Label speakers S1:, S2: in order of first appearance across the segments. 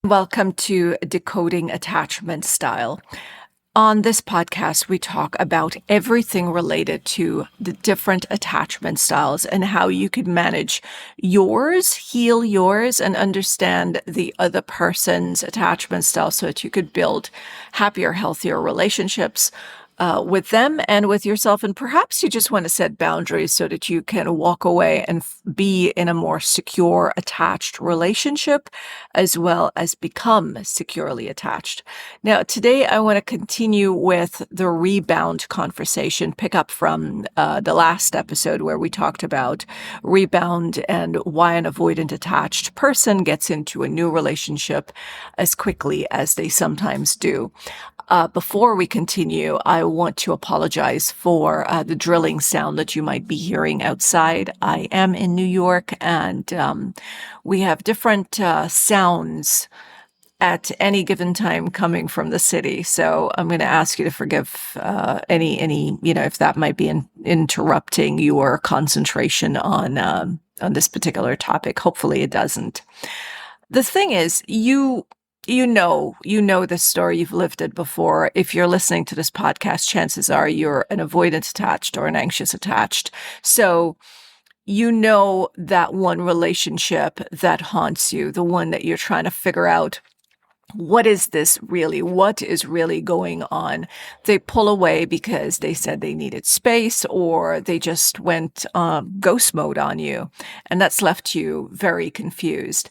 S1: Welcome to Decoding Attachment Style. On this podcast, we talk about everything related to the different attachment styles and how you could manage yours, heal yours, and understand the other person's attachment style so that you could build happier, healthier relationships with them and with yourself. And perhaps you just want to set boundaries so that you can walk away and be in a more secure, attached relationship, as well as become securely attached. Now, today I want to continue with the rebound conversation, pick up from the last episode where we talked about rebound and why an avoidant attached person gets into a new relationship as quickly as they sometimes do. Before we continue, I want to apologize for the drilling sound that you might be hearing outside. I am in New York, and we have different sounds at any given time coming from the city. So I'm going to ask you to forgive any if that might be interrupting your concentration on this particular topic. Hopefully, it doesn't. The thing is, you know this story, you've lived it before. If you're listening to this podcast, chances are you're an avoidant attached or an anxious attached. So you know that one relationship that haunts you, the one that you're trying to figure out, what is this really? What is really going on? They pull away because they said they needed space, or they just went ghost mode on you, and that's left you very confused.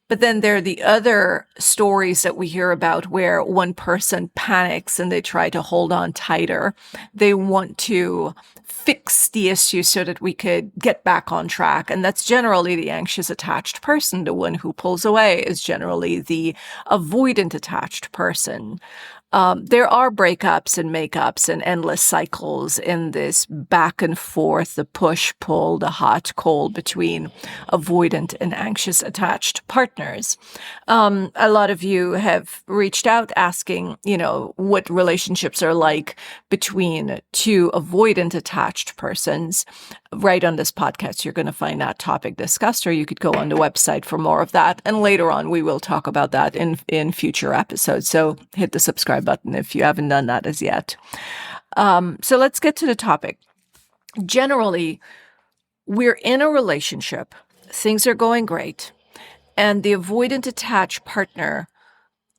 S1: But then there are the other stories that we hear about where one person panics and they try to hold on tighter. They want to fix the issue so that we could get back on track. And that's generally the anxious attached person. The one who pulls away is generally the avoidant attached person. There are breakups and makeups and endless cycles in this back and forth, the push, pull, the hot, cold between avoidant and anxious attached partners. A lot of you have reached out asking, what relationships are like between two avoidant attached persons. Right on this podcast, you're going to find that topic discussed, or you could go on the website for more of that. And later on, we will talk about that in future episodes. So hit the subscribe button if you haven't done that as yet. So let's get to the topic. Generally, we're in a relationship. Things are going great. And the avoidant attached partner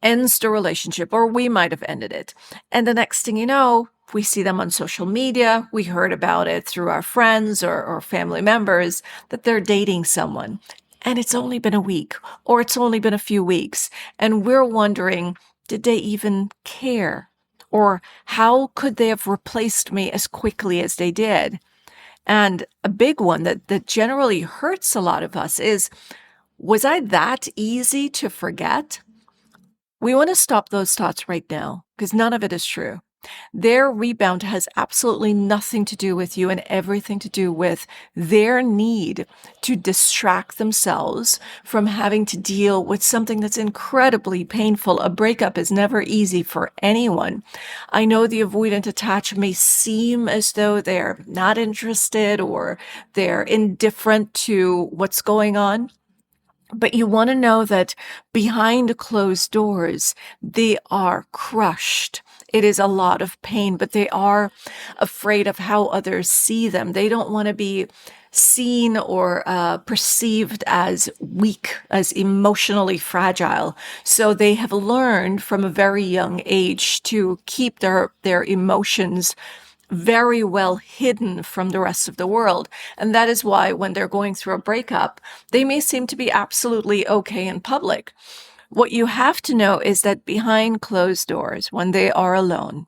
S1: ends the relationship, or we might have ended it. And the next thing you know, we see them on social media. We heard about it through our friends or family members that they're dating someone. And it's only been a week, or it's only been a few weeks. And we're wondering, did they even care? Or how could they have replaced me as quickly as they did? And a big one that generally hurts a lot of us is, was I that easy to forget? We want to stop those thoughts right now, because none of it is true. Their rebound has absolutely nothing to do with you and everything to do with their need to distract themselves from having to deal with something that's incredibly painful. A breakup is never easy for anyone. I know the avoidant attached may seem as though they're not interested or they're indifferent to what's going on. But you want to know that behind closed doors, they are crushed. It is a lot of pain, but they are afraid of how others see them. They don't want to be seen or perceived as weak, as emotionally fragile. So they have learned from a very young age to keep their emotions very well hidden from the rest of the world. And that is why when they're going through a breakup, they may seem to be absolutely okay in public. What you have to know is that behind closed doors, when they are alone,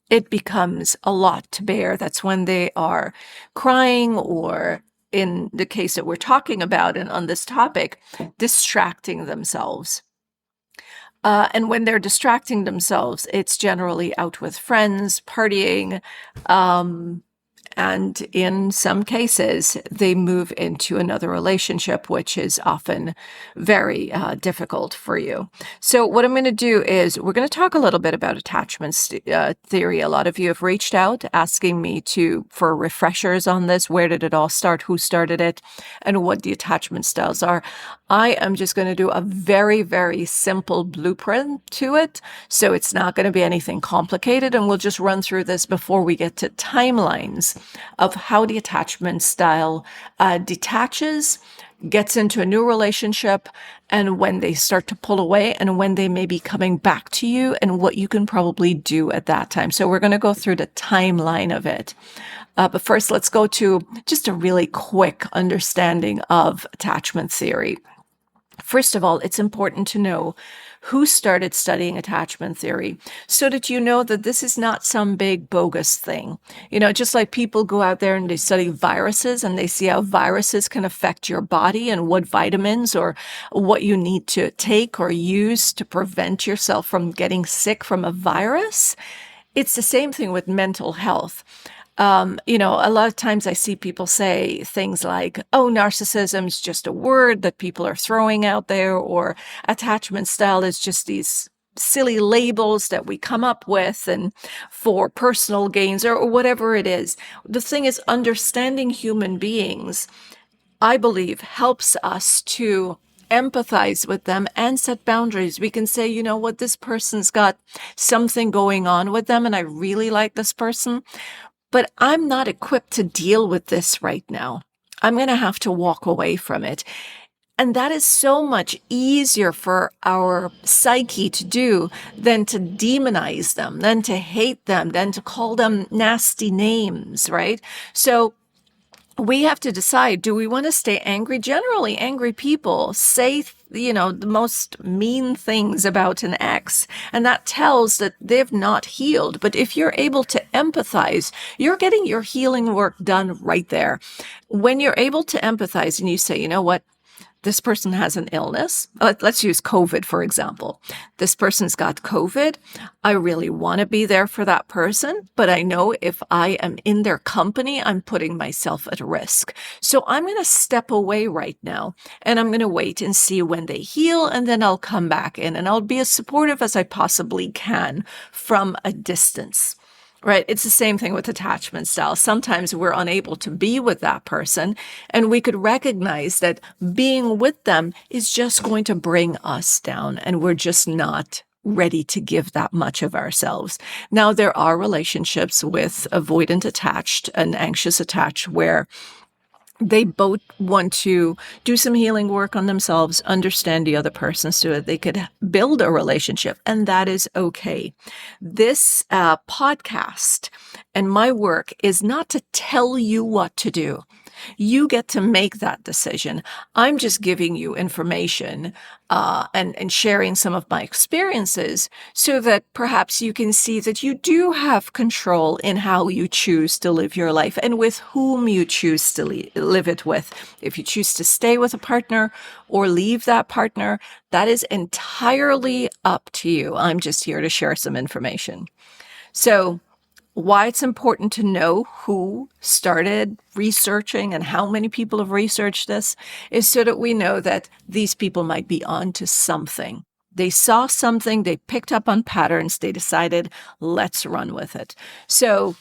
S1: it becomes a lot to bear. That's when they are crying, or in the case that we're talking about and on this topic, distracting themselves. And when they're distracting themselves, it's generally out with friends, partying, And in some cases, they move into another relationship, which is often very difficult for you. So what I'm going to do is we're going to talk a little bit about attachment theory. A lot of you have reached out asking me for refreshers on this. Where did it all start? Who started it? And what the attachment styles are. I am just going to do a very, very simple blueprint to it. So it's not going to be anything complicated. And we'll just run through this before we get to timelines of how the attachment style detaches, gets into a new relationship, and when they start to pull away and when they may be coming back to you and what you can probably do at that time. So we're going to go through the timeline of it. But first, let's go to just a really quick understanding of attachment theory. First of all, it's important to know who started studying attachment theory so that you know that this is not some big bogus thing. Just like people go out there and they study viruses and they see how viruses can affect your body and what vitamins or what you need to take or use to prevent yourself from getting sick from a virus. It's the same thing with mental health. A lot of times I see people say things like, oh, narcissism is just a word that people are throwing out there, or attachment style is just these silly labels that we come up with and for personal gains or whatever it is. The thing is, understanding human beings, I believe, helps us to empathize with them and set boundaries. We can say, you know what, this person's got something going on with them and I really like this person, but I'm not equipped to deal with this right now. I'm going to have to walk away from it. And that is so much easier for our psyche to do than to demonize them, than to hate them, than to call them nasty names, right? So we have to decide, do we want to stay angry? Generally, angry people say, the most mean things about an ex, and that tells that they've not healed. But if you're able to empathize, you're getting your healing work done right there. When you're able to empathize and you say, you know what? This person has an illness. Let's use COVID, for example. This person's got COVID. I really want to be there for that person, but I know if I am in their company, I'm putting myself at risk. So I'm going to step away right now, and I'm going to wait and see when they heal, and then I'll come back in, and I'll be as supportive as I possibly can from a distance. Right? It's the same thing with attachment style. Sometimes we're unable to be with that person, and we could recognize that being with them is just going to bring us down, and we're just not ready to give that much of ourselves. Now, there are relationships with avoidant attached and anxious attached where they both want to do some healing work on themselves, understand the other person so that they could build a relationship, and that is okay. This podcast and my work is not to tell you what to do. You get to make that decision. I'm just giving you information and sharing some of my experiences so that perhaps you can see that you do have control in how you choose to live your life and with whom you choose to live it with. If you choose to stay with a partner or leave that partner, that is entirely up to you. I'm just here to share some information. So, why it's important to know who started researching and how many people have researched this is so that we know that these people might be on to something. They saw something, they picked up on patterns, they decided, let's run with it. So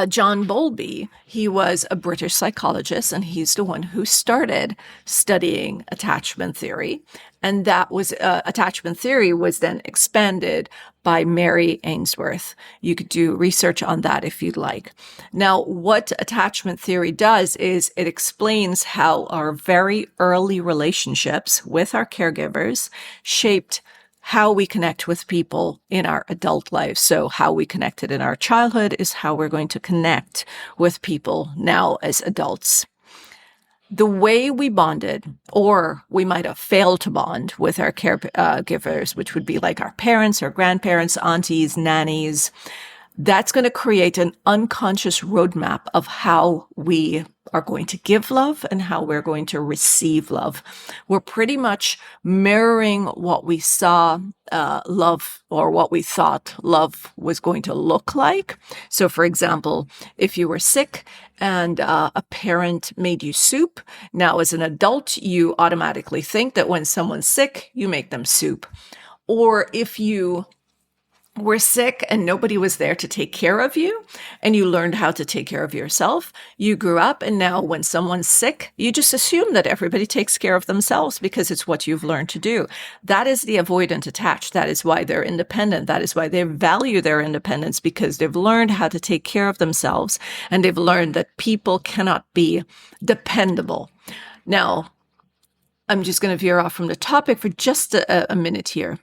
S1: John Bowlby, he was a British psychologist, and he's the one who started studying attachment theory. And that was attachment theory was then expanded by Mary Ainsworth. You could do research on that if you'd like. Now, what attachment theory does is it explains how our very early relationships with our caregivers shaped how we connect with people in our adult lives. So how we connected in our childhood is how we're going to connect with people now as adults. The way we bonded, or we might have failed to bond with our caregivers, which would be like our parents or grandparents, aunties, nannies, that's going to create an unconscious roadmap of how we are going to give love and how we're going to receive love. We're pretty much mirroring what we saw love, or what we thought love was going to look like. So, for example, if you were sick and a parent made you soup, now as an adult, you automatically think that when someone's sick, you make them soup. Or if you were sick and nobody was there to take care of you, and you learned how to take care of yourself, you grew up, and now when someone's sick, you just assume that everybody takes care of themselves because it's what you've learned to do. That is the avoidant attached. That is why they're independent. That is why they value their independence, because they've learned how to take care of themselves, and they've learned that people cannot be dependable. Now, I'm just going to veer off from the topic for just a minute here.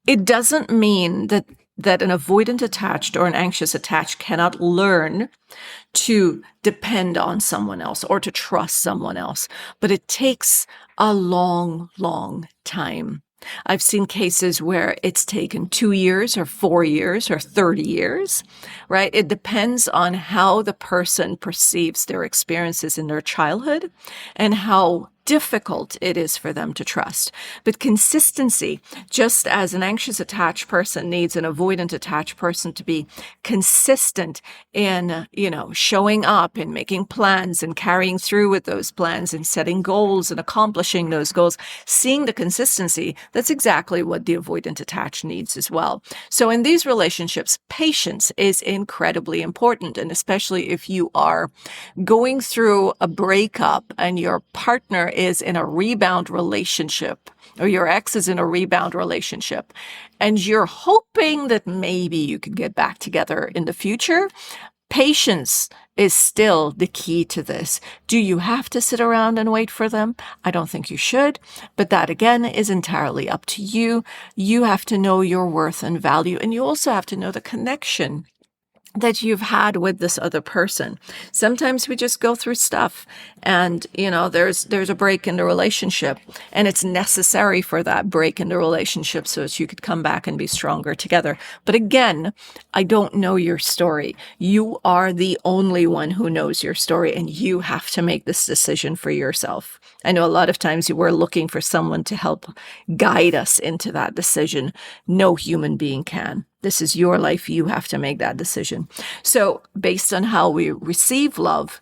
S1: It doesn't mean that an avoidant attached or an anxious attached cannot learn to depend on someone else or to trust someone else, but it takes a long, long time. I've seen cases where it's taken 2 years or 4 years or 30 years, right? It depends on how the person perceives their experiences in their childhood and how difficult it is for them to trust. But consistency, just as an anxious attached person needs an avoidant attached person to be consistent in, showing up and making plans and carrying through with those plans and setting goals and accomplishing those goals, seeing the consistency, that's exactly what the avoidant attached needs as well. So in these relationships, patience is incredibly important. And especially if you are going through a breakup and your partner is in a rebound relationship, or your ex is in a rebound relationship, and you're hoping that maybe you can get back together in the future, patience is still the key to this. Do you have to sit around and wait for them? I don't think you should, but that again is entirely up to you. You have to know your worth and value, and you also have to know the connection that you've had with this other person. Sometimes we just go through stuff and, there's a break in the relationship, and it's necessary for that break in the relationship so that you could come back and be stronger together. But again, I don't know your story. You are the only one who knows your story, and you have to make this decision for yourself. I know a lot of times we're looking for someone to help guide us into that decision. No human being can. This is your life. You have to make that decision. So based on how we receive love,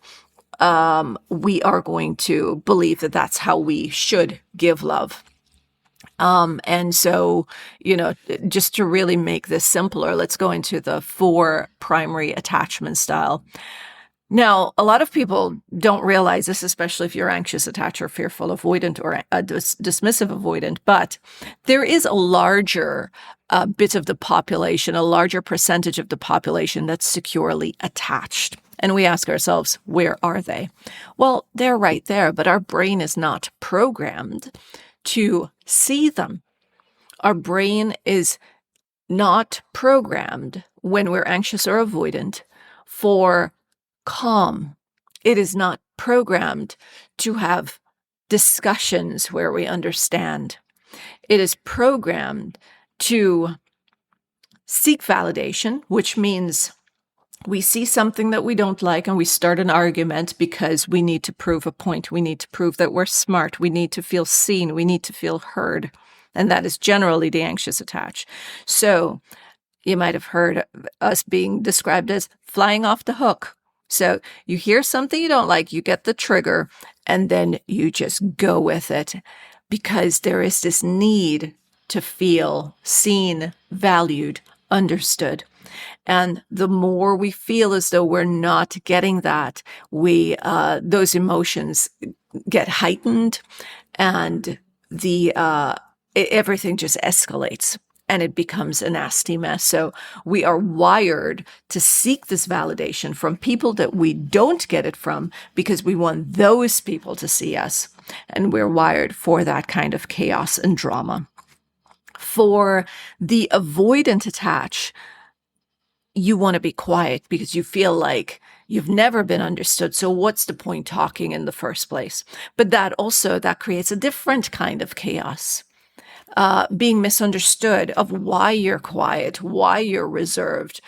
S1: we are going to believe that that's how we should give love. And so, just to really make this simpler, let's go into the 4 primary attachment style. Now, a lot of people don't realize this, especially if you're anxious attached or fearful avoidant or dismissive avoidant, but there is a larger bit of the population, a larger percentage of the population that's securely attached. And we ask ourselves, where are they? Well, they're right there, but our brain is not programmed to see them. Our brain is not programmed when we're anxious or avoidant for calm. It is not programmed to have discussions where we understand. It is programmed to seek validation, which means we see something that we don't like and we start an argument because we need to prove a point. We need to prove that we're smart. We need to feel seen. We need to feel heard. And that is generally the anxious attached. So you might have heard us being described as flying off the hook. So you hear something you don't like, you get the trigger, and then you just go with it because there is this need to feel seen, valued, understood. And the more we feel as though we're not getting that, those emotions get heightened, and everything just escalates. And it becomes a nasty mess. So we are wired to seek this validation from people that we don't get it from because we want those people to see us. And we're wired for that kind of chaos and drama. For the avoidant attached, you want to be quiet because you feel like you've never been understood. So what's the point talking in the first place? But that creates a different kind of chaos. Being misunderstood of why you're quiet, why you're reserved,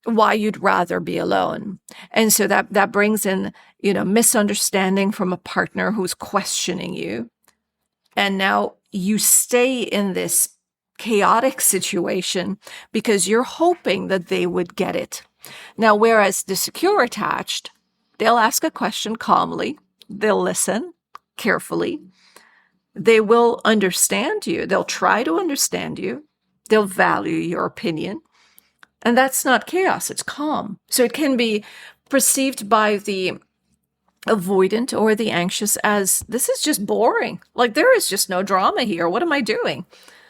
S1: why you'd rather be alone. And so that brings in, misunderstanding from a partner who's questioning you. And now you stay in this chaotic situation because you're hoping that they would get it. Now, whereas the secure attached, they'll ask a question calmly, they'll listen carefully, they will understand you, they'll try to understand you, they'll value your opinion. And that's not chaos, it's calm. So it can be perceived by the avoidant or the anxious as, this is just boring. Like, there is just no drama here. What am I doing?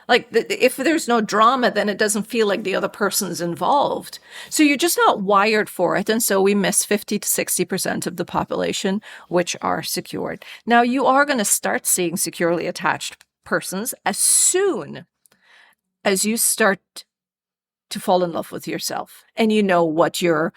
S1: Like, if there's no drama, then it doesn't feel like the other person's involved. So you're just not wired for it. And so we miss 50 to 60% of the population, which are secured. Now, you are going to start seeing securely attached persons as soon as you start to fall in love with yourself and you know what your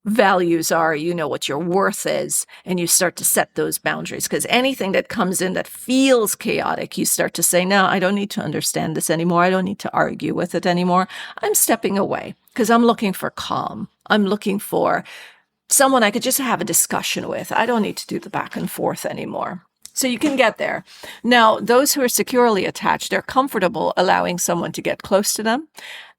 S1: values are, you know what your worth is, and you start to set those boundaries. Because anything that comes in that feels chaotic, you start to say, no, I don't need to understand this anymore. I don't need to argue with it anymore. I'm stepping away because I'm looking for calm. I'm looking for someone I could just have a discussion with. I don't need to do the back and forth anymore. So you can get there. Now, those who are securely attached, they're comfortable allowing someone to get close to them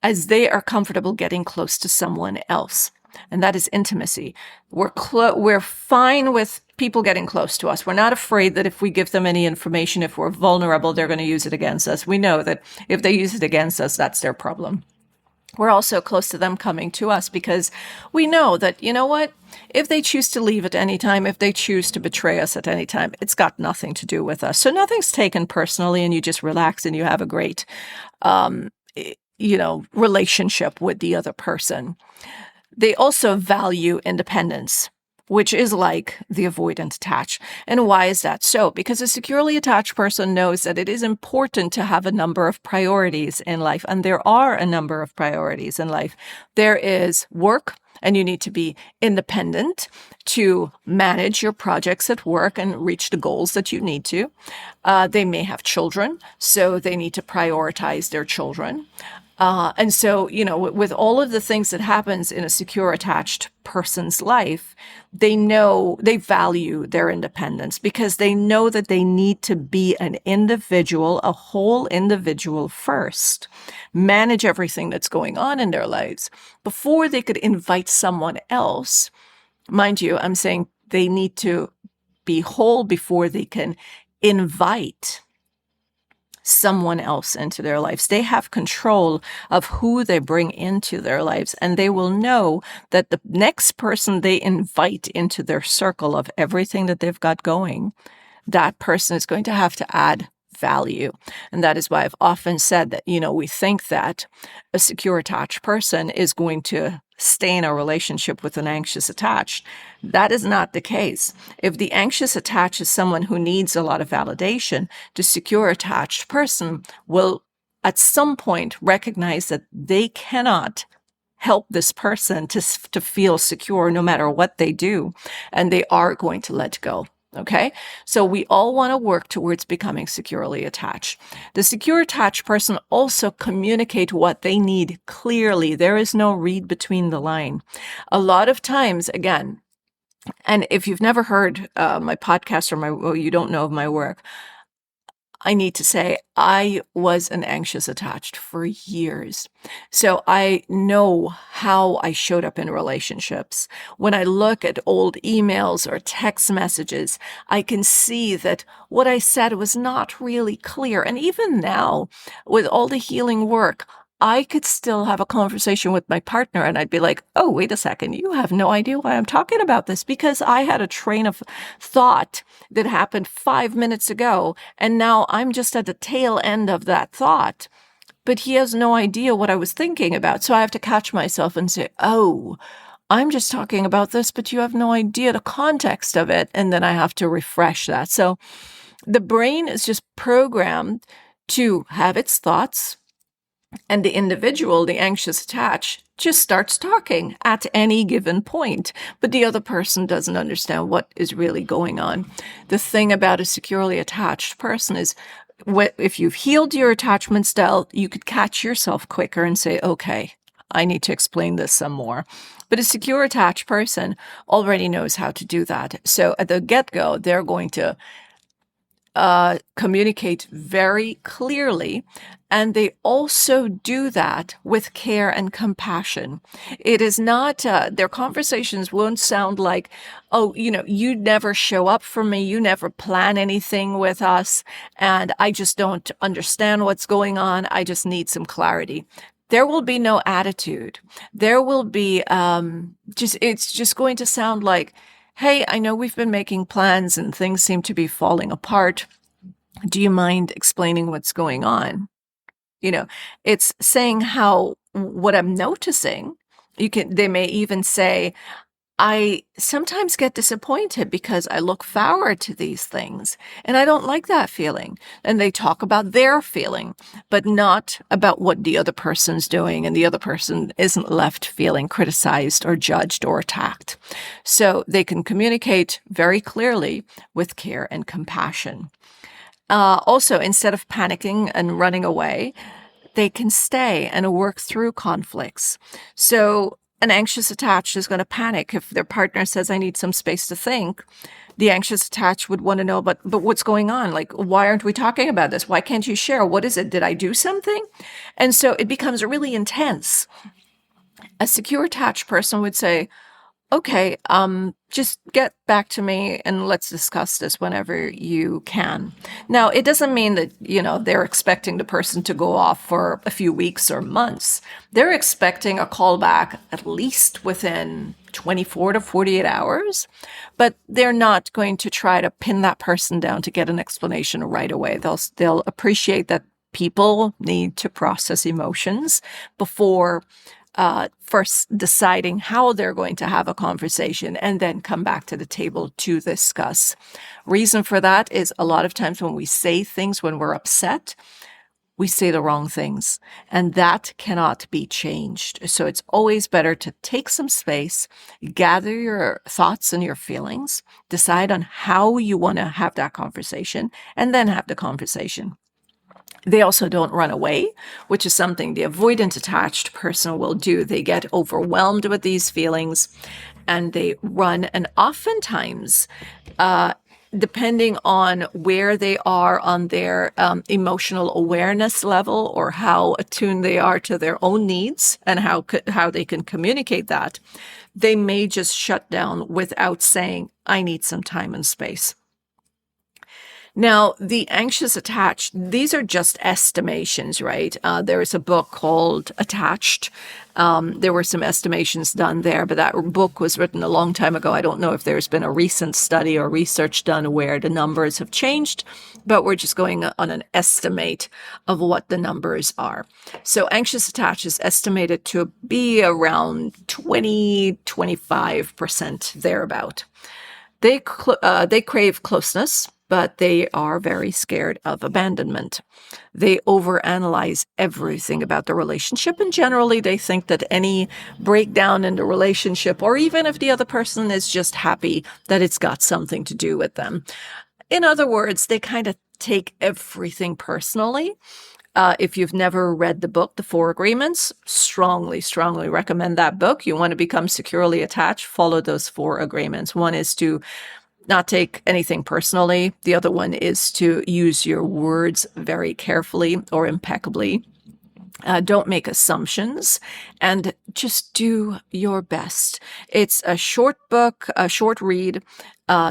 S1: as they are comfortable getting close to someone else. And that is intimacy. We're fine with people getting close to us. We're not afraid that if we give them any information, if we're vulnerable, they're going to use it against us. We know that if they use it against us, that's their problem. We're also close to them coming to us because we know that, you know what, if they choose to leave at any time, if they choose to betray us at any time, it's got nothing to do with us. So nothing's taken personally, and you just relax and you have a great, relationship with the other person. They also value independence, which is like the avoidant attached. And why is that so? Because a securely attached person knows that it is important to have a number of priorities in life. And there are a number of priorities in life. There is work, and you need to be independent to manage your projects at work and reach the goals that you need to. They may have children, so they need to prioritize their children. And so, with all of the things that happens in a secure attached person's life, they value their independence because they know that they need to be an individual, a whole individual first, manage everything that's going on in their lives before they could invite someone else. Mind you, I'm saying they need to be whole before they can invite someone else into their lives. They have control of who they bring into their lives, and they will know that the next person they invite into their circle of everything that they've got going, that person is going to have to add value. And that is why I've often said that, we think that a secure attached person is going to stay in a relationship with an anxious attached. That is not the case. If the anxious attached is someone who needs a lot of validation, the secure attached person will at some point recognize that they cannot help this person to feel secure no matter what they do, and they are going to let go. Okay, so we all want to work towards becoming securely attached. The secure attached person also communicate what they need clearly. There is no read between the line. A lot of times, again, and if you've never heard my podcast or you don't know of my work, I need to say I was an anxious attached for years. So I know how I showed up in relationships. When I look at old emails or text messages, I can see that what I said was not really clear. And even now, with all the healing work, I could still have a conversation with my partner and I'd be like, oh, wait a second, you have no idea why I'm talking about this, because I had a train of thought that happened 5 minutes ago, and now I'm just at the tail end of that thought. But he has no idea what I was thinking about. So I have to catch myself and say, oh, I'm just talking about this, but you have no idea the context of it. And then I have to refresh that. So the brain is just programmed to have its thoughts, and the individual, the anxious attached, just starts talking at any given point, but the other person doesn't understand what is really going on. The thing about a securely attached person is, if you've healed your attachment style, you could catch yourself quicker and say, okay, I need to explain this some more. But a secure attached person already knows how to do that. So at the get-go, they're going to communicate very clearly, and they also do that with care and compassion. It is not, their conversations won't sound like, oh, you never show up for me, you never plan anything with us, and I just don't understand what's going on, I just need some clarity. There will be no attitude. There will be it's just going to sound like, hey, I know we've been making plans and things seem to be falling apart. Do you mind explaining what's going on? It's saying what I'm noticing. They may even say, I sometimes get disappointed because I look forward to these things and I don't like that feeling. And they talk about their feeling, but not about what the other person's doing. And the other person isn't left feeling criticized or judged or attacked. So they can communicate very clearly with care and compassion. Also, instead of panicking and running away, they can stay and work through conflicts. So an anxious attached is going to panic if their partner says, I need some space to think. The anxious attached would want to know, but what's going on? Like, why aren't we talking about this? Why can't you share? What is it? Did I do something? And so it becomes really intense. A secure attached person would say, okay, just get back to me and let's discuss this whenever you can. Now, it doesn't mean that, they're expecting the person to go off for a few weeks or months. They're expecting a call back at least within 24 to 48 hours, but they're not going to try to pin that person down to get an explanation right away. They'll appreciate that people need to process emotions before first deciding how they're going to have a conversation and then come back to the table to discuss. Reason for that is a lot of times when we say things when we're upset, we say the wrong things, and that cannot be changed. So it's always better to take some space, gather your thoughts and your feelings, decide on how you want to have that conversation, and then have the conversation. They also don't run away, which is something the avoidant attached person will do. They get overwhelmed with these feelings and they run. And oftentimes, depending on where they are on their emotional awareness level or how attuned they are to their own needs and how they can communicate that, they may just shut down without saying, I need some time and space. Now, the anxious attached, these are just estimations, right? There is a book called Attached. There were some estimations done there, but that book was written a long time ago. I don't know if there's been a recent study or research done where the numbers have changed, but we're just going on an estimate of what the numbers are. So anxious attached is estimated to be around 20-25% thereabout. They crave closeness, but they are very scared of abandonment. They overanalyze everything about the relationship, and generally they think that any breakdown in the relationship, or even if the other person is just happy, that it's got something to do with them. In other words, they kind of take everything personally. If you've never read the book, The 4 Agreements, strongly recommend that book. You want to become securely attached, follow those 4 agreements. One is to not take anything personally. The other one is to use your words very carefully or impeccably. Don't make assumptions and just do your best. It's a short book, a short read,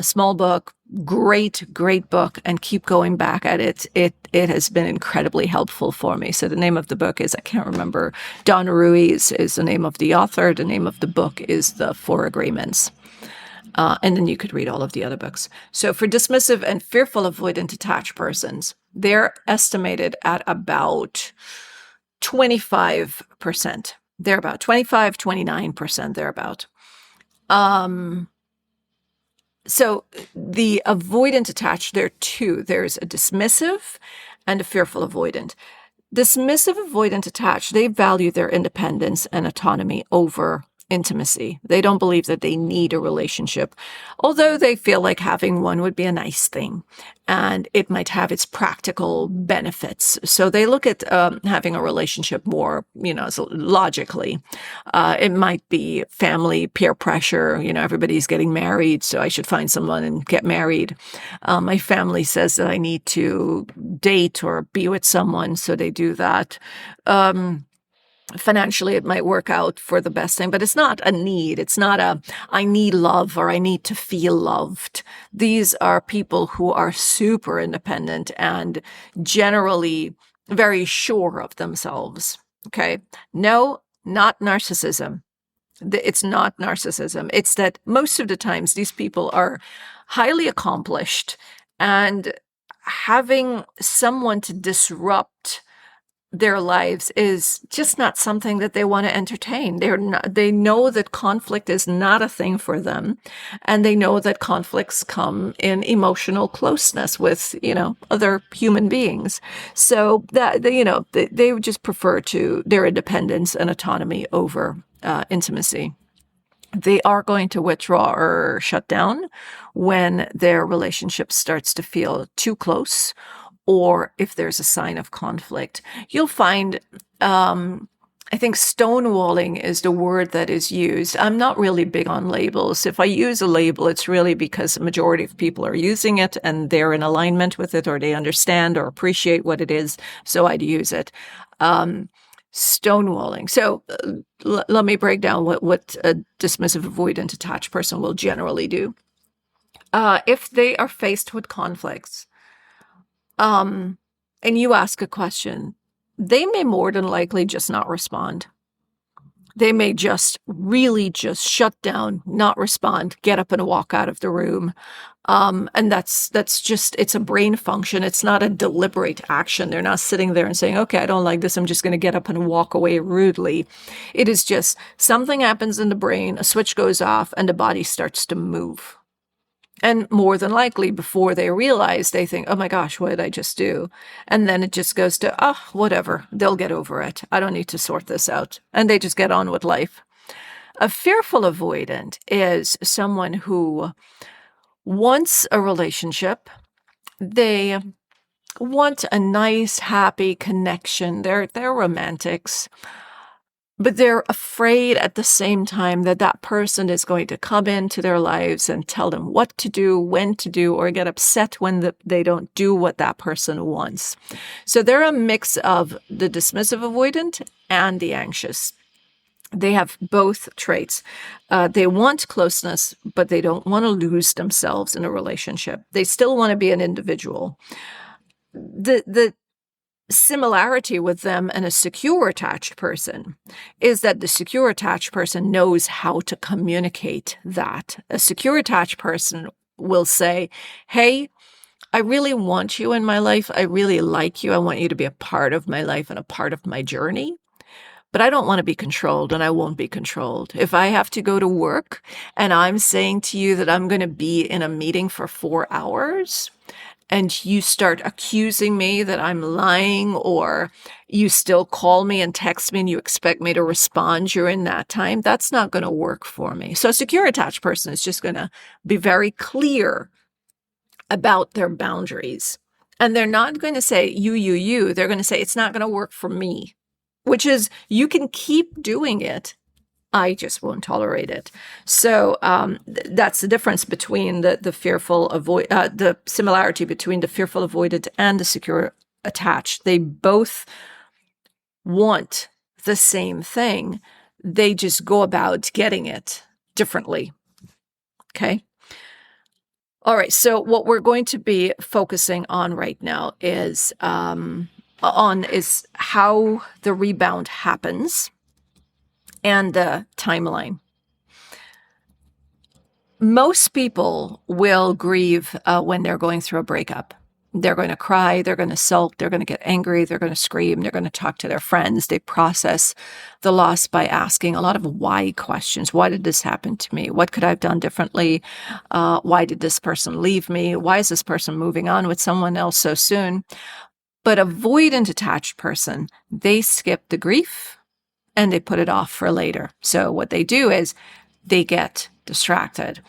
S1: small book, great book, and keep going back at it. It has been incredibly helpful for me. So the name of the book is, I can't remember, Don Ruiz is the name of the author. The name of the book is The 4 Agreements. And then you could read all of the other books. So for dismissive and fearful avoidant attached persons, they're estimated at about 25%. They're about 25, 29%, thereabout. So the avoidant attached, there are two. There's a dismissive and a fearful avoidant. Dismissive avoidant attached, they value their independence and autonomy over intimacy. They don't believe that they need a relationship, although they feel like having one would be a nice thing and it might have its practical benefits. So they look at having a relationship more, logically. It might be family, peer pressure. Everybody's getting married, so I should find someone and get married. My family says that I need to date or be with someone, so they do that. Financially, it might work out for the best thing, but it's not a need. It's not I need love or I need to feel loved. These are people who are super independent and generally very sure of themselves. Okay. No, not narcissism. It's not narcissism. It's that most of the times these people are highly accomplished, and having someone to disrupt their lives is just not something that they want to entertain. They know that conflict is not a thing for them. And they know that conflicts come in emotional closeness with, other human beings. So that, they would just prefer their independence and autonomy over intimacy. They are going to withdraw or shut down when their relationship starts to feel too close, or if there's a sign of conflict. You'll find, I think stonewalling is the word that is used. I'm not really big on labels. If I use a label, it's really because the majority of people are using it and they're in alignment with it, or they understand or appreciate what it is, so I'd use it. Stonewalling. So let me break down what a dismissive avoidant attached person will generally do. If they are faced with conflicts, and you ask a question, they may more than likely just not respond. They may just really just shut down, not respond, get up and walk out of the room. And that's just, it's a brain function. It's not a deliberate action. They're not sitting there and saying, okay, I don't like this, I'm just going to get up and walk away rudely. It is just something happens in the brain, a switch goes off, and the body starts to move. And more than likely, before they realize, they think, oh my gosh, what did I just do? And then it just goes to, whatever, they'll get over it. I don't need to sort this out. And they just get on with life. A fearful avoidant is someone who wants a relationship. They want a nice, happy connection. They're romantics. But they're afraid at the same time that that person is going to come into their lives and tell them what to do, when to do, or get upset when they don't do what that person wants. So they're a mix of the dismissive avoidant and the anxious. They have both traits. They want closeness, but they don't want to lose themselves in a relationship. They still want to be an individual. The similarity with them and a secure attached person is that the secure attached person knows how to communicate that. A secure attached person will say, hey, I really want you in my life. I really like you. I want you to be a part of my life and a part of my journey. But I don't want to be controlled, and I won't be controlled. If I have to go to work and I'm saying to you that I'm going to be in a meeting for 4 hours, and you start accusing me that I'm lying, or you still call me and text me and you expect me to respond during that time, that's not going to work for me. So a secure attached person is just going to be very clear about their boundaries. And they're not going to say, you. They're going to say, it's not going to work for me, which is, you can keep doing it. I just won't tolerate it. So that's the difference between the similarity between the fearful avoidant and the secure attached. They both want the same thing. They just go about getting it differently. Okay. All right. So what we're going to be focusing on right now is how the rebound happens and the timeline. Most people will grieve when they're going through a breakup. They're going to cry, they're going to sulk, they're going to get angry, they're going to scream, they're going to talk to their friends. They process the loss by asking a lot of why questions. Why did this happen to me? What could I have done differently? Why did this person leave me? Why is this person moving on with someone else so soon? But avoidant attached person, they skip the grief. and they put it off for later. So what they do is they get distracted.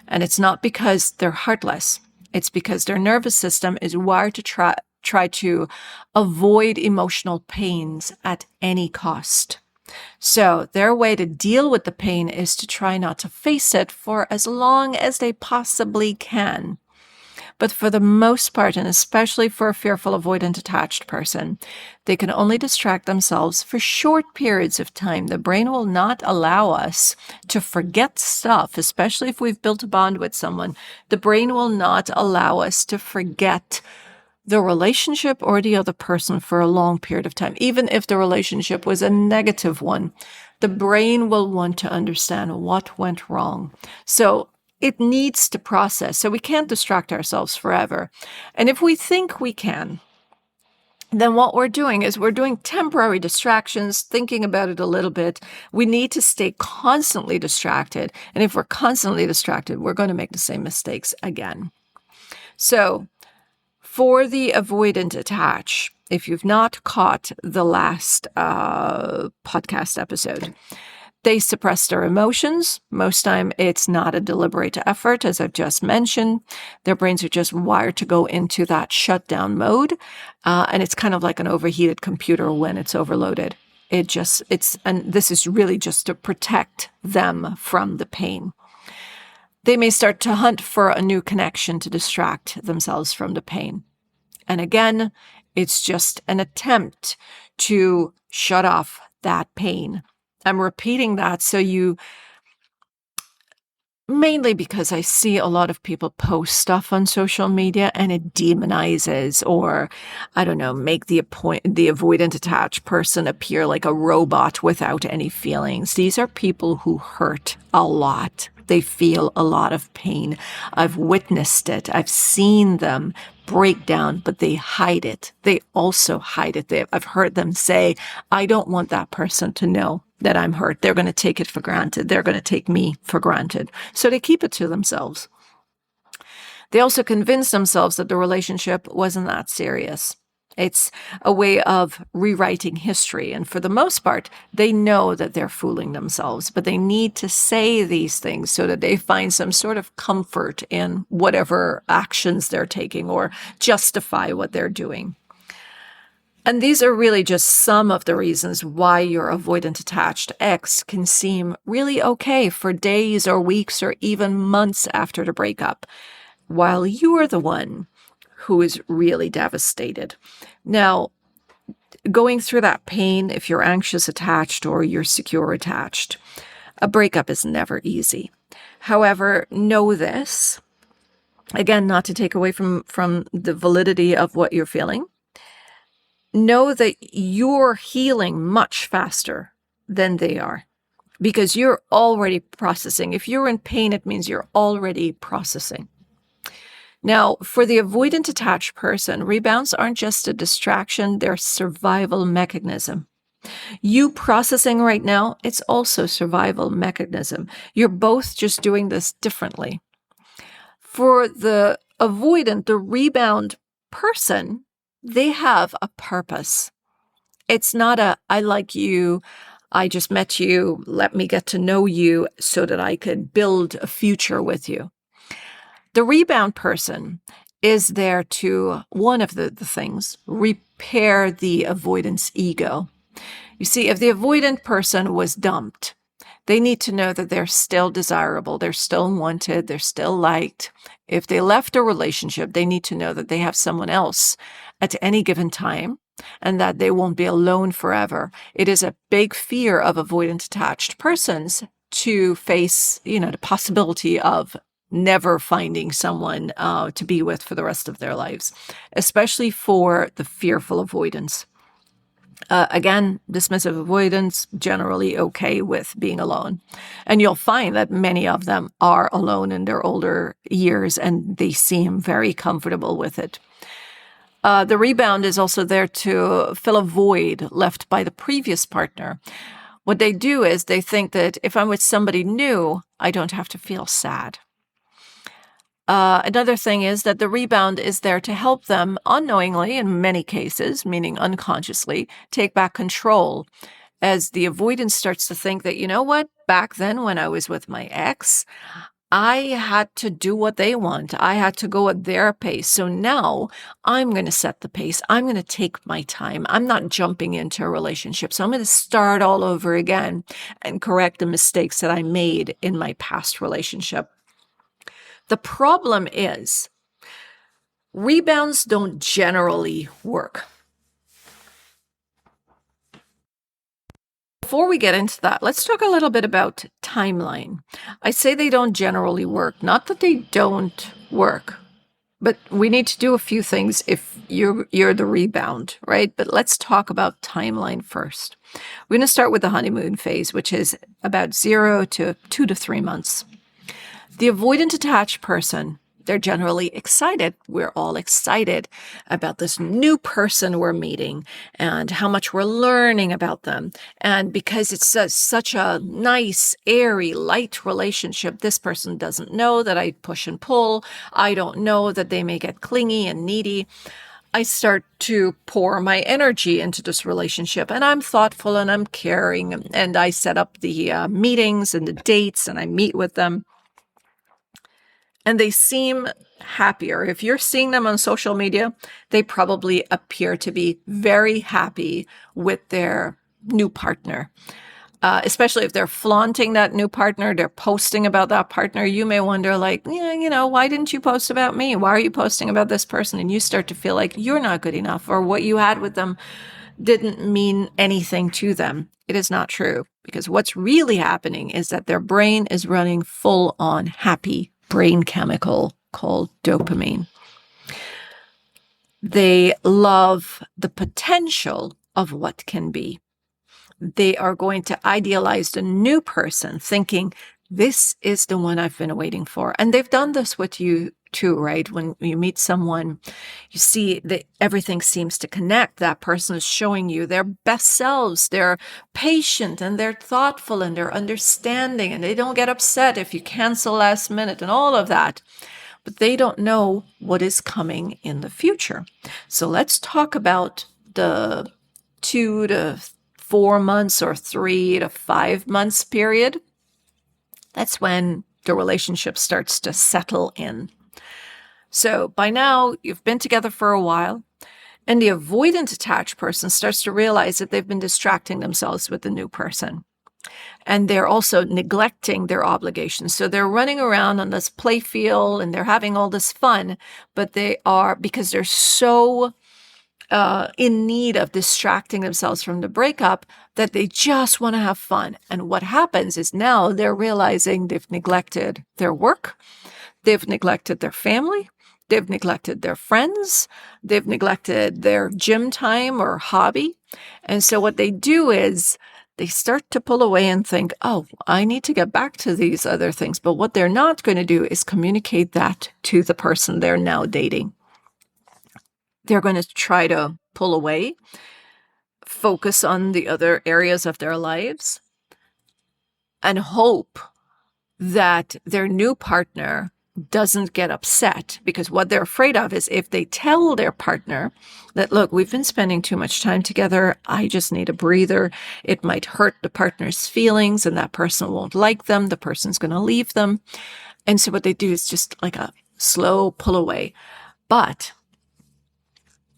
S1: And it's not because they're heartless. It's because their nervous system is wired to try to avoid emotional pains at any cost. So their way to deal with the pain is to try not to face it for as long as they possibly can. But for the most part, and especially for a fearful, avoidant, attached person, they can only distract themselves for short periods of time. The brain will not allow us to forget stuff, especially if we've built a bond with someone. The brain will not allow us to forget the relationship or the other person for a long period of time. Even if the relationship was a negative one, the brain will want to understand what went wrong. So it needs to process. So we can't distract ourselves forever. And if we think we can, then what we're doing is we're doing temporary distractions, thinking about it a little bit. We need to stay constantly distracted. And if we're constantly distracted, we're going to make the same mistakes again. So for the avoidant attach, if you've not caught the last podcast episode, they suppress their emotions. Most time it's not a deliberate effort, as I've just mentioned. Their brains are just wired to go into that shutdown mode. And it's kind of like an overheated computer when it's overloaded. And this is really just to protect them from the pain. They may start to hunt for a new connection to distract themselves from the pain. And again, it's just an attempt to shut off that pain. I'm repeating that mainly because I see a lot of people post stuff on social media and it demonizes or, I don't know, make the avoidant attached person appear like a robot without any feelings. These are people who hurt a lot. They feel a lot of pain. I've witnessed it. I've seen them break down, but they hide it. They also hide it. I've heard them say, I don't want that person to know that I'm hurt. They're going to take it for granted. They're going to take me for granted. So they keep it to themselves. They also convince themselves that the relationship wasn't that serious. It's a way of rewriting history. And for the most part, they know that they're fooling themselves, but they need to say these things so that they find some sort of comfort in whatever actions they're taking or justify what they're doing. And these are really just some of the reasons why your avoidant attached ex can seem really okay for days or weeks or even months after the breakup, while you are the one who is really devastated. Now, going through that pain, if you're anxious attached or you're secure attached, a breakup is never easy. However, know this, again, not to take away from the validity of what you're feeling, know that you're healing much faster than they are because you're already processing. If you're in pain, it means you're already processing. Now, for the avoidant attached person, rebounds aren't just a distraction, they're a survival mechanism. You processing right now, it's also a survival mechanism. You're both just doing this differently. For the avoidant, the rebound person, they have a purpose. It's not I like you, I just met you, let me get to know you so that I could build a future with you. The rebound person is there to, one of the things, repair the avoidance ego. You see, if the avoidant person was dumped, they need to know that they're still desirable, they're still wanted, they're still liked. If they left a relationship, they need to know that they have someone else at any given time and that they won't be alone forever. It is a big fear of avoidant attached persons to face, the possibility of never finding someone to be with for the rest of their lives, especially for the fearful avoidance. Again, dismissive avoidance, generally okay with being alone. And you'll find that many of them are alone in their older years and they seem very comfortable with it. The rebound is also there to fill a void left by the previous partner. What they do is they think that if I'm with somebody new, I don't have to feel sad. Another thing is that the rebound is there to help them unknowingly, in many cases, meaning unconsciously, take back control as the avoidance starts to think that, you know what, back then when I was with my ex, I had to do what they want. I had to go at their pace. So now I'm going to set the pace. I'm going to take my time. I'm not jumping into a relationship. So I'm going to start all over again and correct the mistakes that I made in my past relationship. The problem is rebounds don't generally work. Before we get into that, let's talk a little bit about timeline. I say they don't generally work, not that they don't work, but we need to do a few things if you're the rebound, right? But let's talk about timeline first. We're going to start with the honeymoon phase, which is about 0 to 2 to 3 months. The avoidant attached person, they're generally excited. We're all excited about this new person we're meeting and how much we're learning about them. And because it's such a nice, airy, light relationship, this person doesn't know that I push and pull. I don't know that they may get clingy and needy. I start to pour my energy into this relationship, and I'm thoughtful and I'm caring, and I set up the meetings and the dates, and I meet with them. And they seem happier. If you're seeing them on social media, they probably appear to be very happy with their new partner. Especially if they're flaunting that new partner, they're posting about that partner. You may wonder, like, yeah, why didn't you post about me? Why are you posting about this person? And you start to feel like you're not good enough, or what you had with them didn't mean anything to them. It is not true, because what's really happening is that their brain is running full on happy brain chemical called dopamine. They love the potential of what can be. They are going to idealize the new person, thinking, this is the one I've been waiting for. And they've done this with you too, right? When you meet someone, you see that everything seems to connect. That person is showing you their best selves. They're patient and they're thoughtful and they're understanding, and they don't get upset if you cancel last minute and all of that. But they don't know what is coming in the future. So let's talk about the 2 to 4 months or 3 to 5 months period. That's when the relationship starts to settle in. So by now, you've been together for a while, and the avoidant attached person starts to realize that they've been distracting themselves with the new person. And they're also neglecting their obligations. So they're running around on this play field and they're having all this fun, but because they're so in need of distracting themselves from the breakup, that they just want to have fun. And what happens is now they're realizing they've neglected their work, they've neglected their family, they've neglected their friends, they've neglected their gym time or hobby. And so what they do is they start to pull away and think, oh, I need to get back to these other things. But what they're not going to do is communicate that to the person they're now dating. They're going to try to pull away, focus on the other areas of their lives, and hope that their new partner doesn't get upset, because what they're afraid of is if they tell their partner that, look, we've been spending too much time together, I just need a breather, it might hurt the partner's feelings and that person won't like them, the person's going to leave them. And so what they do is just like a slow pull away. But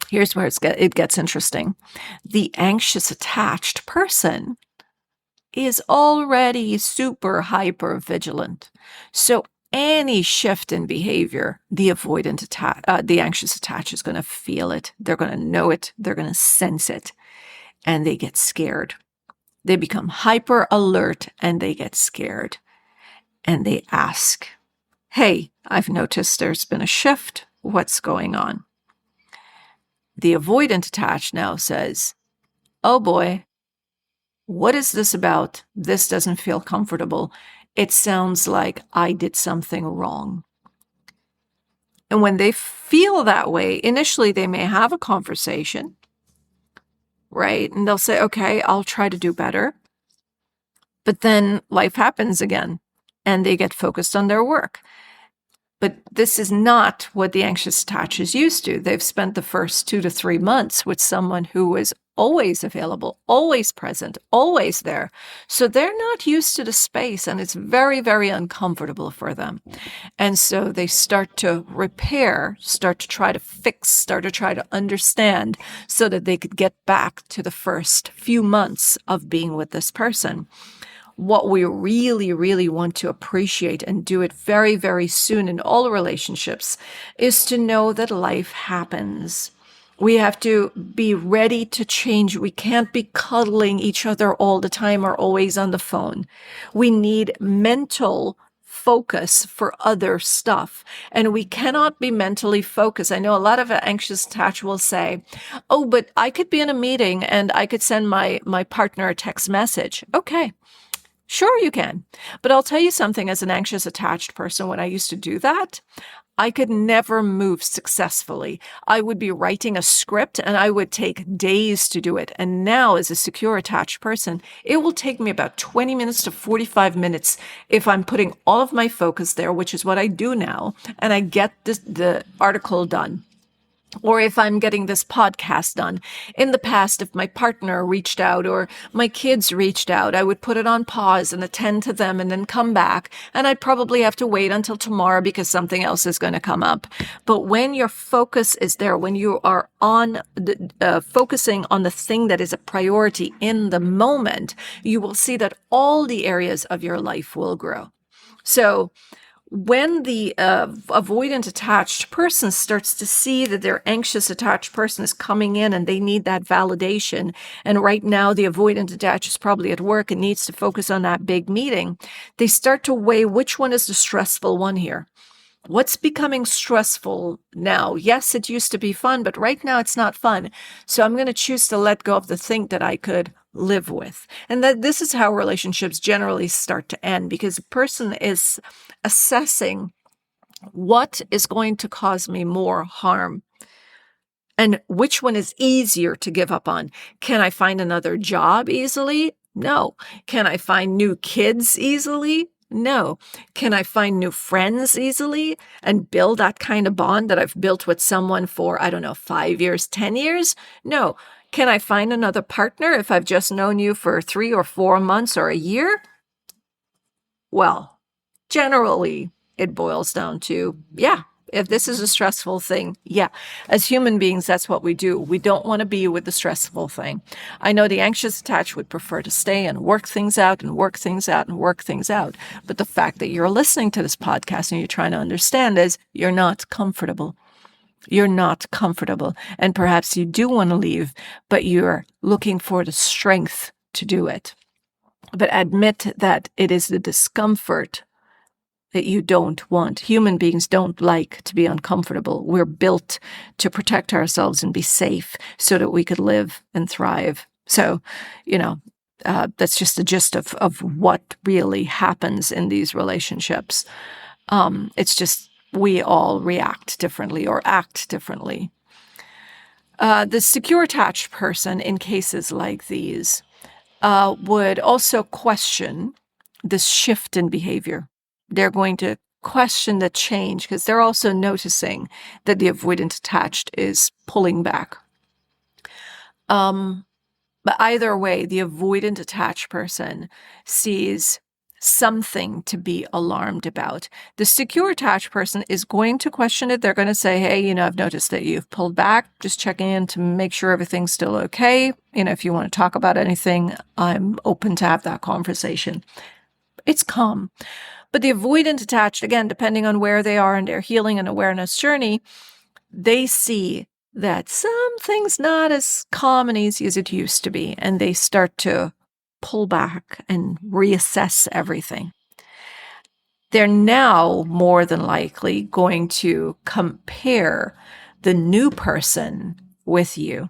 S1: here's where it gets interesting. The anxious attached person is already super hyper vigilant. So any shift in behavior, the anxious attached is going to feel it. They're going to know it. They're going to sense it. And they get scared. They become hyper alert and they get scared. And they ask, hey, I've noticed there's been a shift. What's going on? The avoidant attached now says, oh boy, what is this about? This doesn't feel comfortable. It sounds like I did something wrong. And when they feel that way, initially they may have a conversation, right? And they'll say, okay, I'll try to do better. But then life happens again and they get focused on their work. But this is not what the anxious attached is used to. They've spent the first 2 to 3 months with someone who was always available, always present, always there. So they're not used to the space, and it's very, very uncomfortable for them. And so they start to repair, start to try to fix, start to try to understand so that they could get back to the first few months of being with this person. What we really, really want to appreciate and do it very, very soon in all relationships is to know that life happens. We have to be ready to change. We can't be cuddling each other all the time or always on the phone. We need mental focus for other stuff. And we cannot be mentally focused. I know a lot of anxious attached will say, oh, but I could be in a meeting and I could send my partner a text message. Okay. Sure, you can. But I'll tell you something, as an anxious attached person, when I used to do that, I could never move successfully. I would be writing a script and I would take days to do it. And now, as a secure attached person, it will take me about 20 minutes to 45 minutes if I'm putting all of my focus there, which is what I do now, and I get the article done. Or if I'm getting this podcast done. In the past, if my partner reached out or my kids reached out, I would put it on pause and attend to them and then come back. And I'd probably have to wait until tomorrow because something else is going to come up. But when your focus is there, when you are on focusing on the thing that is a priority in the moment, you will see that all the areas of your life will grow. So when the avoidant attached person starts to see that their anxious attached person is coming in and they need that validation, and right now the avoidant attached is probably at work and needs to focus on that big meeting, they start to weigh which one is the stressful one here. What's becoming stressful now? Yes, it used to be fun, but right now it's not fun. So I'm going to choose to let go of the thing that I could live with. And that this is how relationships generally start to end, because a person is assessing what is going to cause me more harm and which one is easier to give up on. Can I find another job easily? No. Can I find new kids easily? No. Can I find new friends easily and build that kind of bond that I've built with someone for, 5 years, 10 years? No. Can I find another partner if I've just known you for 3 or 4 months or a year? Well, generally, it boils down to, yeah, if this is a stressful thing, yeah. As human beings, that's what we do. We don't want to be with the stressful thing. I know the anxious attached would prefer to stay and work things out and work things out and work things out. But the fact that you're listening to this podcast and you're trying to understand is you're not comfortable. You're not comfortable. And perhaps you do want to leave, but you're looking for the strength to do it. But admit that it is the discomfort that you don't want. Human beings don't like to be uncomfortable. We're built to protect ourselves and be safe so that we could live and thrive. So, that's just the gist of what really happens in these relationships. It's just we all react differently or act differently. The secure attached person in cases like these would also question this shift in behavior. They're going to question the change because they're also noticing that the avoidant attached is pulling back. But either way, the avoidant attached person sees something to be alarmed about. The secure attached person is going to question it. They're going to say, hey, I've noticed that you've pulled back, just checking in to make sure everything's still okay. If you want to talk about anything, I'm open to have that conversation. It's calm. But the avoidant attached, again, depending on where they are in their healing and awareness journey, they see that something's not as calm and easy as it used to be. And they start to pull back and reassess everything. They're now more than likely going to compare the new person with you.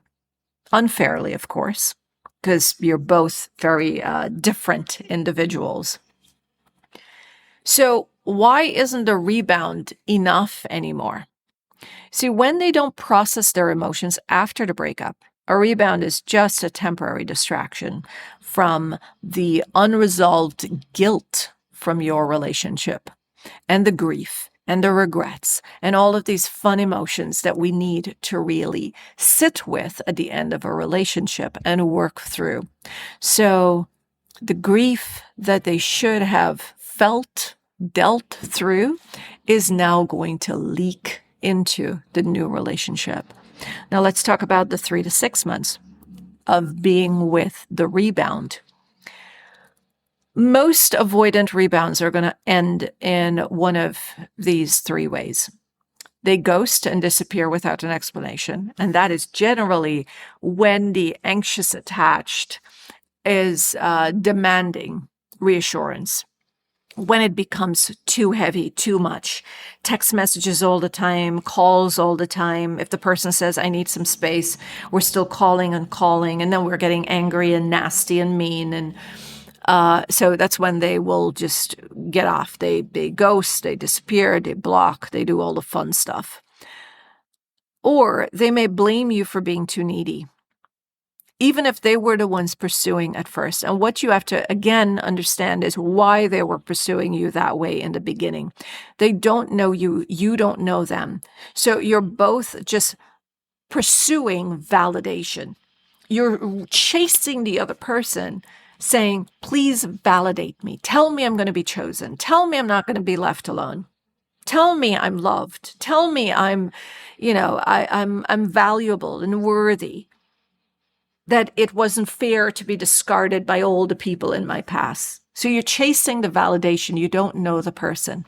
S1: Unfairly, of course, because you're both very different individuals. So why isn't a rebound enough anymore? See, when they don't process their emotions after the breakup, a rebound is just a temporary distraction from the unresolved guilt from your relationship and the grief and the regrets and all of these fun emotions that we need to really sit with at the end of a relationship and work through. So the grief that they should have felt, dealt through, is now going to leak into the new relationship. Now let's talk about the 3 to 6 months of being with the rebound. Most avoidant rebounds are going to end in one of these 3 ways. They ghost and disappear without an explanation. And that is generally when the anxious attached is demanding reassurance. When it becomes too heavy, too much, text messages all the time, calls all the time. If the person says, I need some space, we're still calling, and then we're getting angry and nasty and mean. And so that's when they will just get off. They ghost, they disappear, they block, they do all the fun stuff. Or they may blame you for being too needy, even if they were the ones pursuing at first. And what you have to, again, understand is why they were pursuing you that way in the beginning. They don't know you. You don't know them. So you're both just pursuing validation. You're chasing the other person, saying, please validate me. Tell me I'm going to be chosen. Tell me I'm not going to be left alone. Tell me I'm loved. Tell me I'm valuable and worthy. That it wasn't fair to be discarded by all the people in my past. So you're chasing the validation. You don't know the person.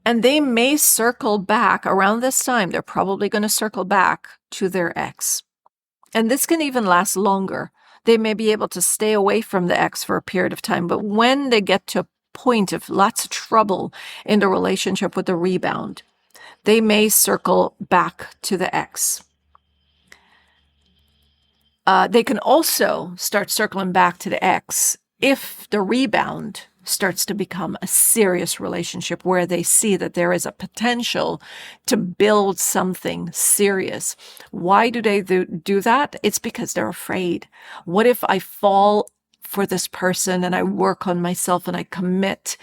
S1: And they may circle back around this time. They're probably going to circle back to their ex. And this can even last longer. They may be able to stay away from the ex for a period of time. But when they get to a point of lots of trouble in the relationship with the rebound, they may circle back to the ex. They can also start circling back to the ex if the rebound starts to become a serious relationship where they see that there is a potential to build something serious. Why do they do that? It's because they're afraid. What if I fall for this person and I work on myself and I commit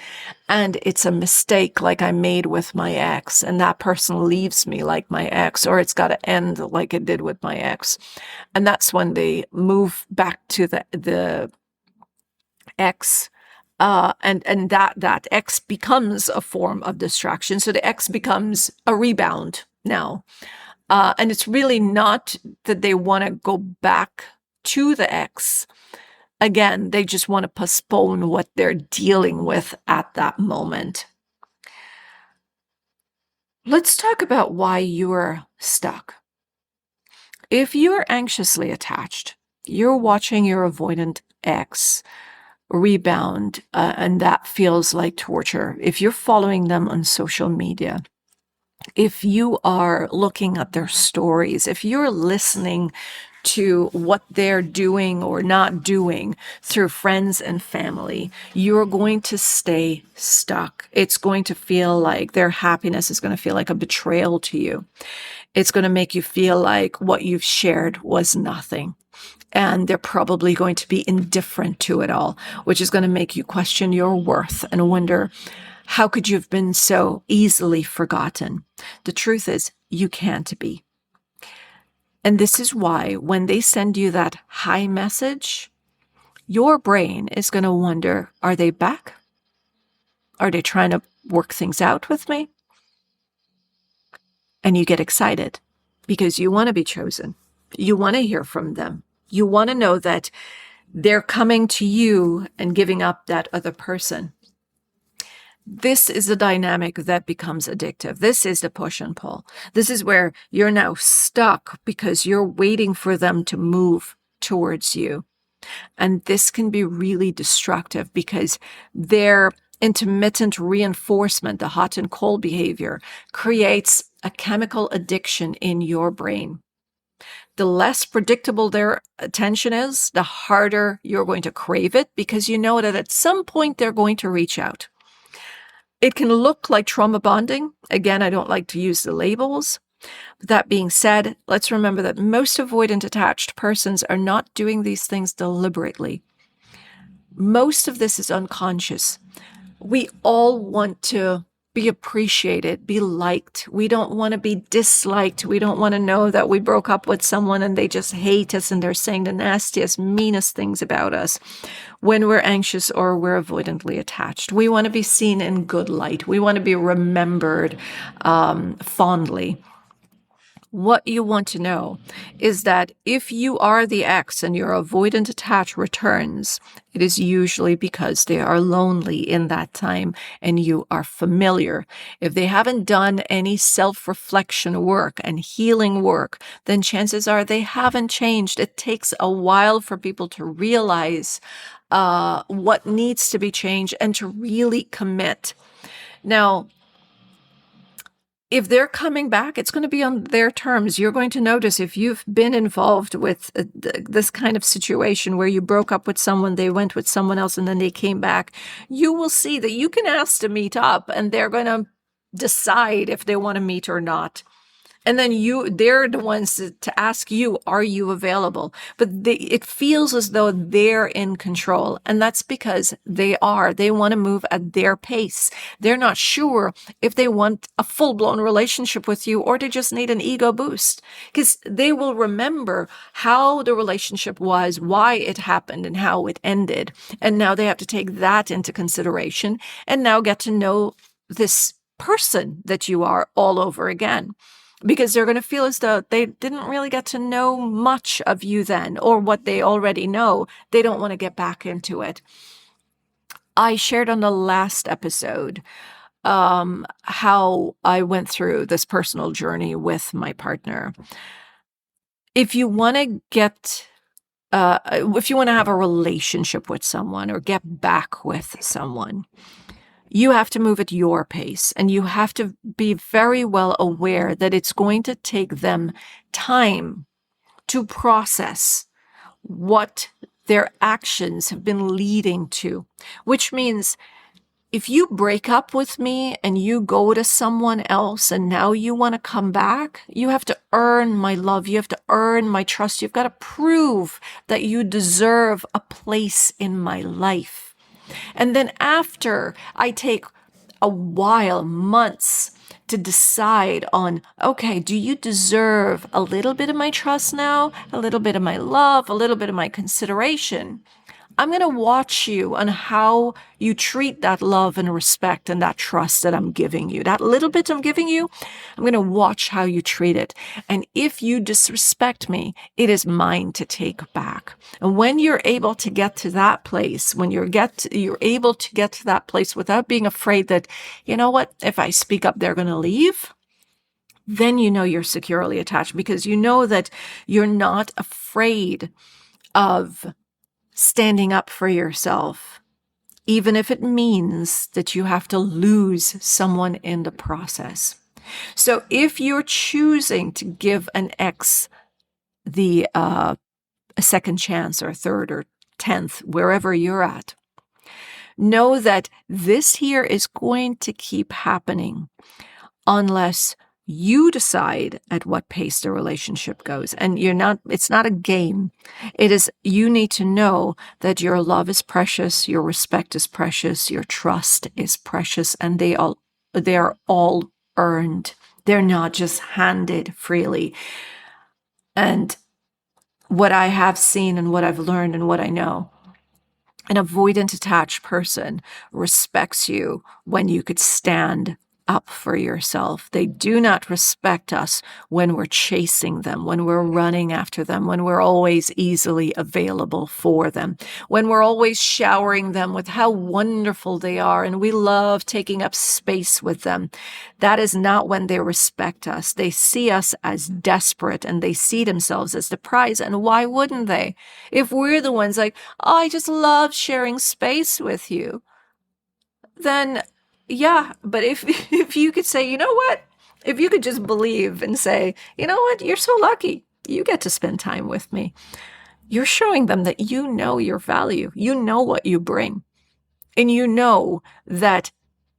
S1: and it's a mistake like I made with my ex and that person leaves me like my ex, or it's got to end like it did with my ex. And that's when they move back to the ex. And that ex becomes a form of distraction. So the ex becomes a rebound now. And it's really not that they want to go back to the ex. Again, they just want to postpone what they're dealing with at that moment. Let's talk about why you're stuck. If you're anxiously attached, you're watching your avoidant ex rebound, and that feels like torture. If you're following them on social media, if you are looking at their stories, if you're listening to what they're doing or not doing through friends and family, you're going to stay stuck. It's going to feel like their happiness is going to feel like a betrayal to you. It's going to make you feel like what you've shared was nothing. And they're probably going to be indifferent to it all, which is going to make you question your worth and wonder, how could you have been so easily forgotten? The truth is, you can't be. And this is why when they send you that hi message, your brain is going to wonder, are they back? Are they trying to work things out with me? And you get excited because you want to be chosen. You want to hear from them. You want to know that they're coming to you and giving up that other person. This is the dynamic that becomes addictive. This is the push and pull. This is where you're now stuck because you're waiting for them to move towards you. And this can be really destructive because their intermittent reinforcement, the hot and cold behavior, creates a chemical addiction in your brain. The less predictable their attention is, the harder you're going to crave it because you know that at some point they're going to reach out. It can look like trauma bonding. Again, I don't like to use the labels. But that being said, let's remember that most avoidant attached persons are not doing these things deliberately. Most of this is unconscious. We all want to be appreciated, be liked. We don't want to be disliked. We don't want to know that we broke up with someone and they just hate us and they're saying the nastiest, meanest things about us. When we're anxious or we're avoidantly attached, we want to be seen in good light. We want to be remembered fondly. What you want to know is that if you are the ex and your avoidant attached returns, it is usually because they are lonely in that time and you are familiar. If they haven't done any self-reflection work and healing work, then chances are they haven't changed. It takes a while for people to realize what needs to be changed and to really commit. Now, if they're coming back, it's going to be on their terms. You're going to notice if you've been involved with this kind of situation where you broke up with someone, they went with someone else, and then they came back, you will see that you can ask to meet up and they're going to decide if they want to meet or not. And then they're the ones to ask you, are you available? But it feels as though they're in control. And that's because they want to move at their pace. They're not sure if they want a full-blown relationship with you or they just need an ego boost, because they will remember how the relationship was, why it happened, and how it ended. And now they have to take that into consideration and now get to know this person that you are all over again. Because they're going to feel as though they didn't really get to know much of you then, or what they already know. They don't want to get back into it. I shared on the last episode how I went through this personal journey with my partner. If you want to if you want to have a relationship with someone or get back with someone, you have to move at your pace, and you have to be very well aware that it's going to take them time to process what their actions have been leading to, which means if you break up with me and you go to someone else and now you want to come back, you have to earn my love. You have to earn my trust. You've got to prove that you deserve a place in my life. And then after I take a while, months, to decide on, okay, do you deserve a little bit of my trust now, a little bit of my love, a little bit of my consideration? I'm going to watch you on how you treat that love and respect and that trust that I'm giving you. That little bit I'm giving you, I'm going to watch how you treat it. And if you disrespect me, it is mine to take back. And when you're able to get to that place, when you're able to get to that place without being afraid that, you know what, if I speak up, they're going to leave, then you know you're securely attached, because you know that you're not afraid of standing up for yourself, even if it means that you have to lose someone in the process. So if you're choosing to give an ex a second chance or third or 10th, wherever you're at, know that this here is going to keep happening unless you decide at what pace the relationship goes. And it's not a game. It is, you need to know that your love is precious, your respect is precious, your trust is precious, and they are all earned. They're not just handed freely. And what I have seen and what I've learned and what I know, an avoidant attached person respects you when you could stand up for yourself. They do not respect us when we're chasing them, when we're running after them, when we're always easily available for them, when we're always showering them with how wonderful they are and we love taking up space with them. That is not when they respect us. They see us as desperate and they see themselves as the prize. And why wouldn't they? If we're the ones like, oh, I just love sharing space with you, then yeah, but if you could say, you know what, if you could just believe and say, you know what, you're so lucky, you get to spend time with me, you're showing them that you know your value, you know what you bring, and you know that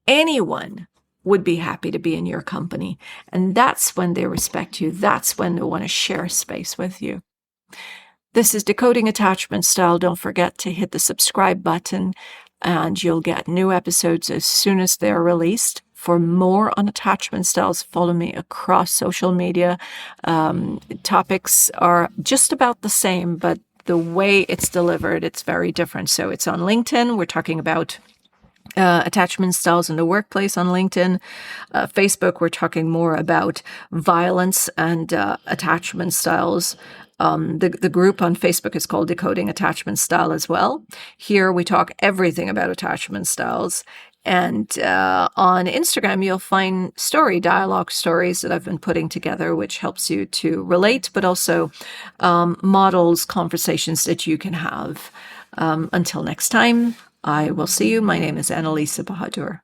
S1: anyone would be happy to be in your company. And that's when they respect you. That's when they want to share space with you. This is Decoding Attachment Style. Don't forget to hit the subscribe button, and you'll get new episodes as soon as they're released. For more on attachment styles, follow me across social media. Topics are just about the same, but the way it's delivered, it's very different. So it's on LinkedIn. We're talking about attachment styles in the workplace on LinkedIn. Facebook, we're talking more about violence and attachment styles. The group on Facebook is called Decoding Attachment Style as well. Here we talk everything about attachment styles. And on Instagram, you'll find dialogue stories that I've been putting together, which helps you to relate, but also models conversations that you can have. Until next time, I will see you. My name is Annalisa Bahadur.